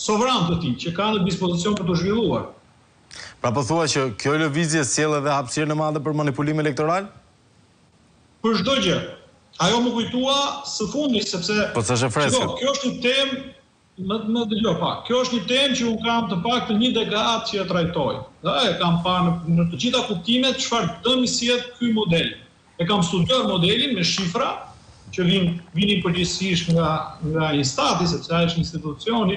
sovran të tij, që ka në dispozicion për të zhvilluar. Pra po thua që kjo lëvizje sjell edhe hapësirë në madhe për manipulim elektoral? Për çdo gjë. Ajo më kujtua së fundi sepse po s'është e freskët. Kjo është një temë më dëgjoj pak. Kjo është një temë që un kam të paktën një dekadë që e trajtoj. E kam parë në të gjitha kuptimet çfarë dëmi sjell ky model. E kam studiuar modelin me shifra që vinin përgjithsisht nga Instati, sepse ai është institucioni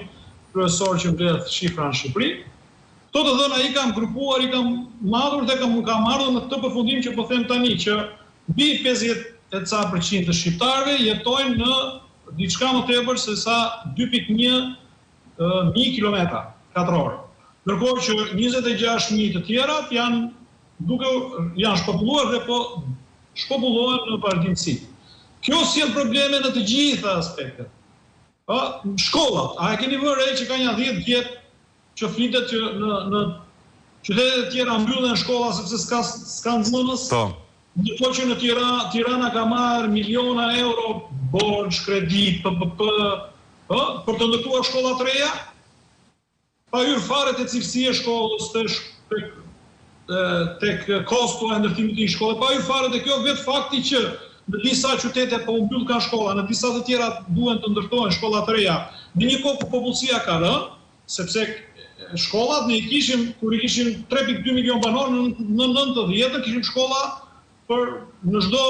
kryesor që mbledh shifra në Shqipëri. Këto të dhëna i kam grupuar, i kam marrur dhe kam ardhur në këtë përfundim që po them tani që mbi 50% të shqiptarëve jetojnë në diçka më tepër se sa 2.1 mijë kilometra katror. Ndërkohë që 26.000 të tjerat janë shpopulluar dhe po shpopullohen në pardinësi. Kjo sjell probleme në të gjitha aspektet. Shkollat, a e keni vënë re që ka një 10 vjet që flitet që në qytetet e tjera mbyllen shkolla sepse s'ka nxënës? Ndërkohë që në Tirana ka marrë miliona euro borxh, kredi, për të ndërtuar shkolla të reja, pa hyrë fare te cilësia e shkollës, tek kosto e ndërtimit të një shkolle, pa hyrë fare te kjo vetë fakti që në disa qytete po u mbyll kanë shkolla, në disa të tjera duhen të ndërtohen shkolla të reja. Në një kohë ku popullsia ka rënë, sepse shkollat ne kishim kur i kishim 3.2 milion banor në 90-të kishim shkolla për në çdo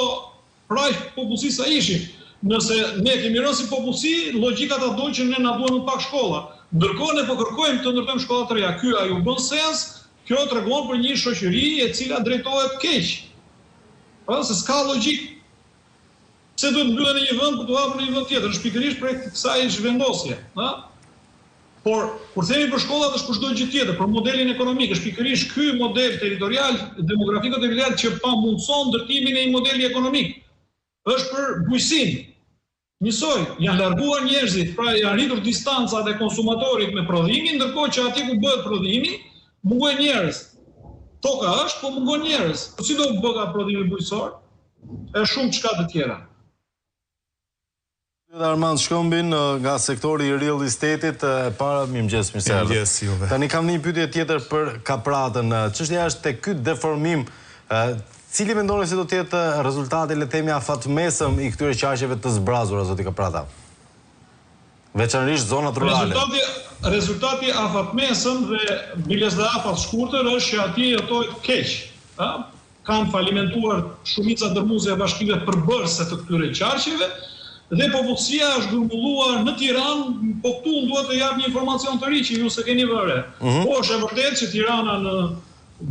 praj popullsi sa ishim. Nëse ne kemi rënë si popullsi, logjika ta do që ne na duhen më pak shkolla. Ndërkohë ne po kërkojmë të ndërtojmë shkolla të reja. Ky ajo bën sens, kjo tregon për një shoqëri e cila drejtohet keq. Se s'ka logjik. Pse duhet mbyllen në një vend për të hapur në një vend tjetër? Është pikërisht për kësaj zhvendosje, Por kur themi për shkollat është për çdo gjë tjetër, për modelin ekonomik, është pikërisht ky model territorial, demografiko-territorial që pamundson ndërtimin e një modeli ekonomik. Është për bujqësinë. Njësoj, janë larguar njerëzit, pra janë rritur distancat e konsumatorit me prodhimin, ndërkohë që atje ku bëhet prodhimi, mungojnë njerëz. Toka është, po mungon njerëz. Po si do bëhet prodhimi bujqësor? Është shumë çka të tjera. Armand Shkëmbin nga sektori i real estate-it, mirëmëngjes, mirëse. Tani kam një pyetje tjetër për kapratën. Çështja është tek ky deformim, cili mendoni se do të jetë rezultati, le të themi, afatmesëm i këtyre qarqeve të zbrazura, zoti Kaprata? Veçanërisht zonat rurale. Rezultati afatmesëm dhe biles dhe afat shkurtër është që atje jetojnë keq. Kanë falimentuar shumica dërmuese e bashkive përbërëse të këtyre qarqeve. Dhe popullsia është grumbulluar në Tiranë, po këtu unë duhet të jap një informacion të ri që ju se keni vëre. Po është e vërtetë që Tirana në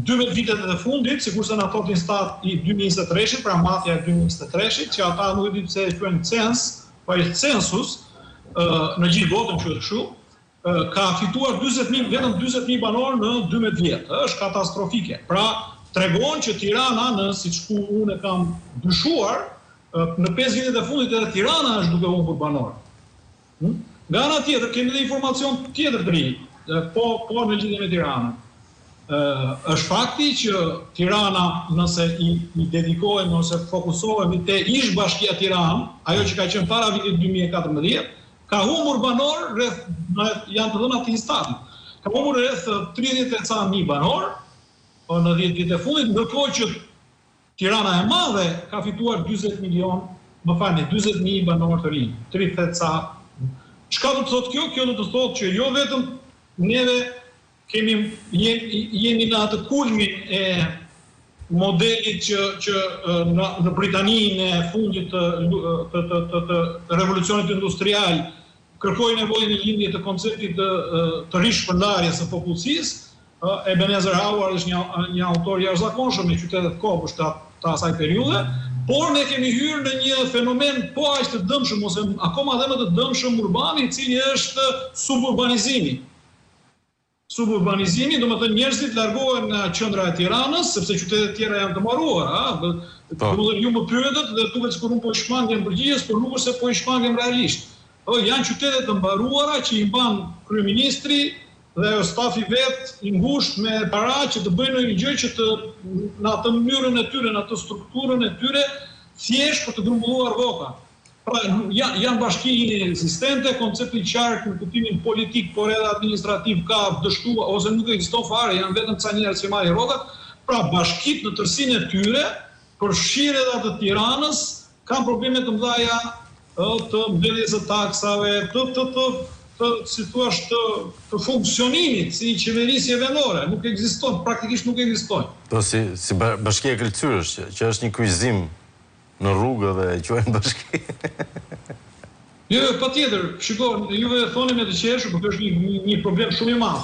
12 vitet e fundit, sikurse na thotë Instat i 2023-shit, pra matja e 2023-shit, që ata nuk e di pse e quajnë cens, po është census në gjithë botën që është kështu, ka fituar vetëm 40.000 banor në 12 vjet. Është katastrofike. Pra tregon që Tirana, siç ku unë e kam dyshuar, në 5 vitet e fundit edhe Tirana është duke humbur banor. Nga ana tjetër kemi edhe informacion tjetër të ri, po në lidhje me Tiranën. Është fakti që Tirana, nëse i dedikohemi ose fokusohemi te ish bashkia Tiranë, ajo që ka qenë para vitit 2014, ka humbur banor rreth, janë të dhënat të Instatit, ka humbur rreth 30.000 banor në 10 vitet e fundit, ndërkohë që Tirana e madhe ka fituar 20.000 banor të rinj, 30 ca. Çka do të thotë kjo? Kjo do të thotë që jo vetëm neve jemi në atë kulmin e modelit që në Britaninë e fundit të revolucionit industrial kërkoi nevojën e lindjes të konceptit të rishpërndarjes së popullsisë. Ebenezer Howard është një autor jashtëzakonshëm me qytetet kopës të asaj periudhe, por ne kemi hyrë në një fenomen po aq të dëmshëm ose akoma dhe më të dëmshëm urban, i cili është suburbanizimi. Suburbanizimi, do të thënë njerëzit largohen nga qendra e Tiranës, sepse qytetet tjera janë të mbaruara, domethënë ju më pyetet dhe duket sikur unë po i shmangem përgjigjes, por nuk është se po i shmangem realisht. Janë qytete të mbaruara që i mban kryeministri dhe stafi vet i ngushtë me para që të bëjnë një gjë që në atë mënyrën e tyre, në atë strukturën e tyre, thjesht për të grumbulluar voka. Pra, janë bashki inexistente, koncepti qartë në kuptimin politik, por edhe administrativ ka dështuar, ose nuk ekziston fare, janë vetëm ca njerëz që marrin rrogat. Pra, bashkit në tërsinë e tyre, përfshirë edhe të Tiranës, kanë probleme të mëdha të mbledhjes së taksave, si thua, të funksionimit si qeverisje vendore. Nuk ekziston, praktikisht nuk ekziston. Po si bashkia e Kulturës, që është një kryqëzim në rrugë dhe quajnë bashki. Jo, patjetër, shiko, juve thoni me të qeshur, por është një problem shumë i madh.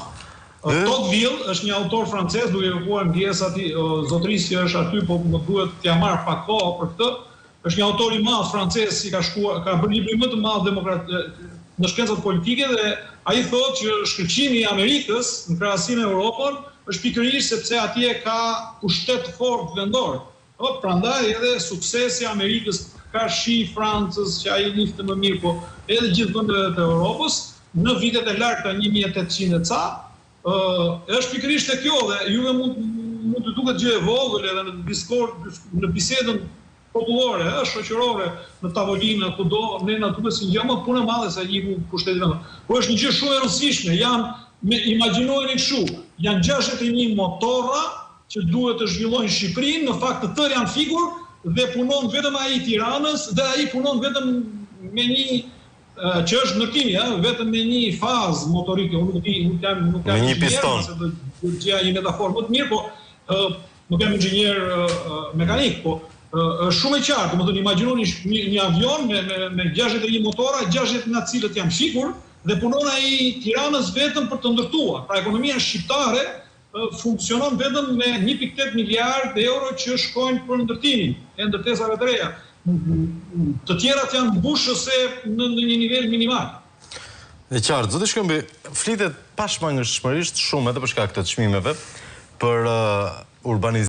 Tocqueville është një autor francez, duke evokuar ndjesë atij zotërisë që është aty, po më duhet t'ja marr pak kohë për këtë. Është një autor i madh francez, ka bërë librin më të madh në shkencat politike dhe ai thotë që shkëlqimi i Amerikës në krahasim me Europën është pikërisht sepse atje ka pushtet të fortë vendor. Prandaj edhe suksesi i Amerikës ka shi Francës që ai nifte më mirë, po edhe gjithë vendet e Europës në vitet e largta 1800 ca, është pikërisht e kjo dhe juve mund të duket gjë e vogël edhe në bisedën popullore, shoqërore, në tavolinë, kudo, ne na duket si gjë më punë e madhe se një pushteti vendor. Po është një gjë shumë e rëndësishme. Imagjinojeni kështu, janë 61 motorra që duhet të zhvillojnë Shqipërinë, në fakt të tërë janë figur dhe punon vetëm ai i Tiranës dhe ai punon vetëm me një që është ndërtimi, vetëm me një fazë motorike, nuk jam me një piston. Se do gjej një metaforë më të mirë, po nuk jam inxhinier mekanik, po është shumë e qartë, domethënë imagjinoni një avion me 61 motora, 60 nga të cilët janë figur dhe punon ai Tiranës vetëm për të ndërtuar. Pra ekonomia shqiptare funksionon vetëm me 1.8 miliard euro që shkojnë për ndërtimin e ndërtesave të reja. Të tjerat janë mbushëse në një nivel minimal. E qartë, zoti Shkëmbi, flitet pashmangëshmërisht shumë edhe për shkak të çmimeve për urbanizim